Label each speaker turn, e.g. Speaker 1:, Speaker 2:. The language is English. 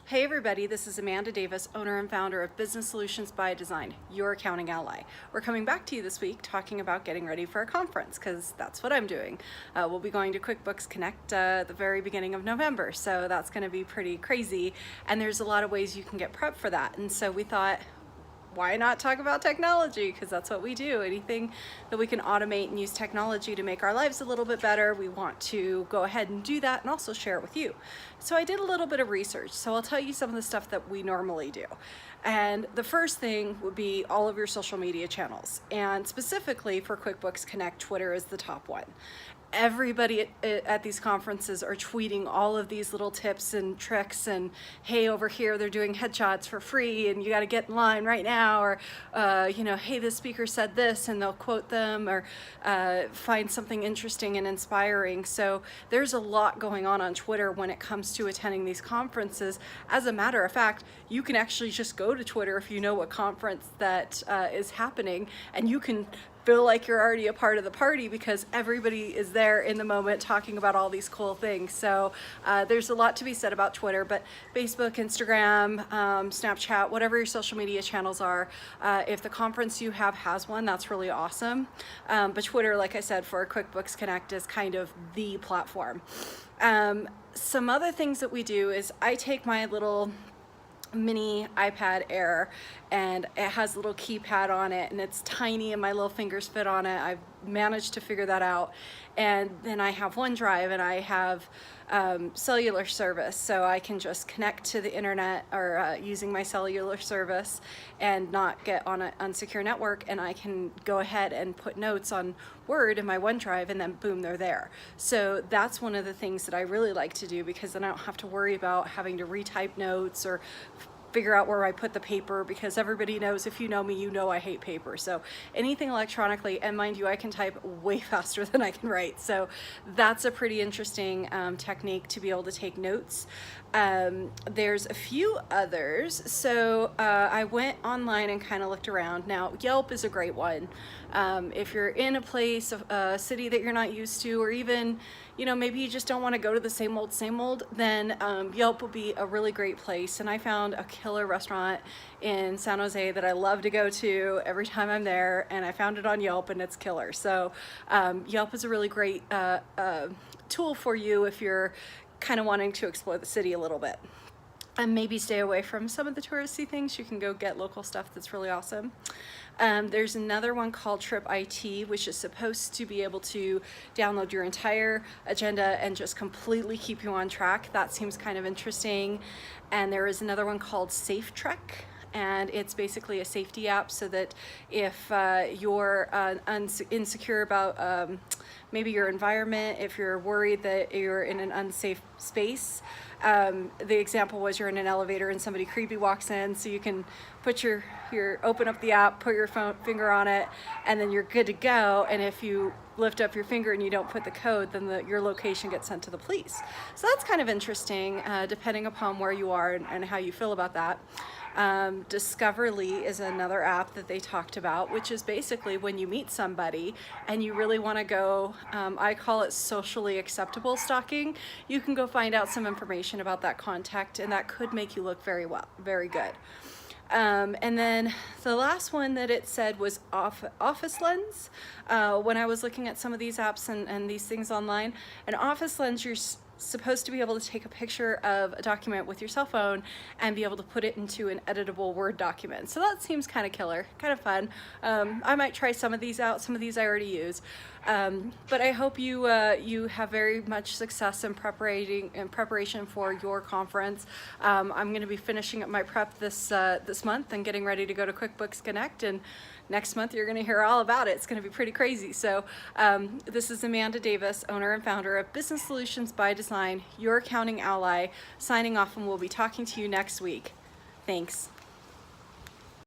Speaker 1: Hey everybody, this is Amanda Davis, owner and founder of Business Solutions by Design, your accounting ally. We're coming back to you this week talking about getting ready for a conference, because that's what I'm doing. We'll be going to QuickBooks Connect at the very beginning of November, so that's going to be pretty crazy, and there's a lot of ways you can get prepped for that. And so we thought, why not talk about technology? Because that's what we do. Anything that we can automate and use technology to make our lives a little bit better, we want to go ahead and do that and also share it with you. So I did a little bit of research. So I'll tell you some of the stuff that we normally do. And the first thing would be all of your social media channels. And specifically for QuickBooks Connect, Twitter is the top one. Everybody at these conferences are tweeting all of these little tips and tricks and, hey, over here they're doing headshots for free and you got to get in line right now, or hey, this speaker said this, and they'll quote them or find something interesting and inspiring. So there's a lot going on Twitter when it comes to attending these conferences. As a matter of fact, you can actually just go to Twitter if you know what conference that is happening, and you can feel like you're already a part of the party because everybody is there in the moment talking about all these cool things. So there's a lot to be said about Twitter, but Facebook, Instagram, Snapchat, whatever your social media channels are, if the conference you have has one, that's really awesome. But Twitter, like I said, for QuickBooks Connect is kind of the platform. Some other things that we do is I take my little mini iPad Air, and it has a little keypad on it, and it's tiny and my little fingers fit on it. I've managed to figure that out. And then I have OneDrive, and I have cellular service, so I can just connect to the internet or using my cellular service and not get on an unsecure network, and I can go ahead and put notes on Word in my OneDrive, and then boom, they're there. So that's one of the things that I really like to do, because then I don't have to worry about having to retype notes or figure out where I put the paper, because everybody knows, if you know me, you know I hate paper. So anything electronically, and mind you, I can type way faster than I can write. So that's a pretty interesting technique to be able to take notes. There's a few others. So I went online and kind of looked around. Now, Yelp is a great one. If you're in a place, a city that you're not used to, or even, maybe you just don't want to go to the same old, then Yelp will be a really great place. And I found a killer restaurant in San Jose that I love to go to every time I'm there, and I found it on Yelp, and it's killer. So Yelp is a really great tool for you if you're kind of wanting to explore the city a little bit. And maybe stay away from some of the touristy things. You can go get local stuff that's really awesome. There's another one called Trip IT, which is supposed to be able to download your entire agenda and just completely keep you on track. That seems kind of interesting. And there is another one called SafeTrek, and it's basically a safety app, so that if you're insecure about maybe your environment, if you're worried that you're in an unsafe space, the example was you're in an elevator and somebody creepy walks in, so you can put open up the app, put your finger on it, and then you're good to go. And if you lift up your finger and you don't put the code, then your location gets sent to the police. So that's kind of interesting, depending upon where you are and how you feel about that. Discoverly is another app that they talked about, which is basically when you meet somebody and you really want to go, I call it socially acceptable stalking. You can go find out some information about that contact, and that could make you look very good. And then the last one that it said was Office Lens. When I was looking at some of these apps and these things online, an Office Lens, you're supposed to be able to take a picture of a document with your cell phone and be able to put it into an editable Word document. So that seems kind of killer, kind of fun. I might try some of these out. Some of these I already use. But I hope you have very much success in preparation for your conference. I'm going to be finishing up my prep this month and getting ready to go to QuickBooks Connect, and next month you're going to hear all about it. It's going to be pretty crazy. So this is Amanda Davis, owner and founder of Business Solutions by Design, your accounting ally, signing off, and we'll be talking to you next week. Thanks.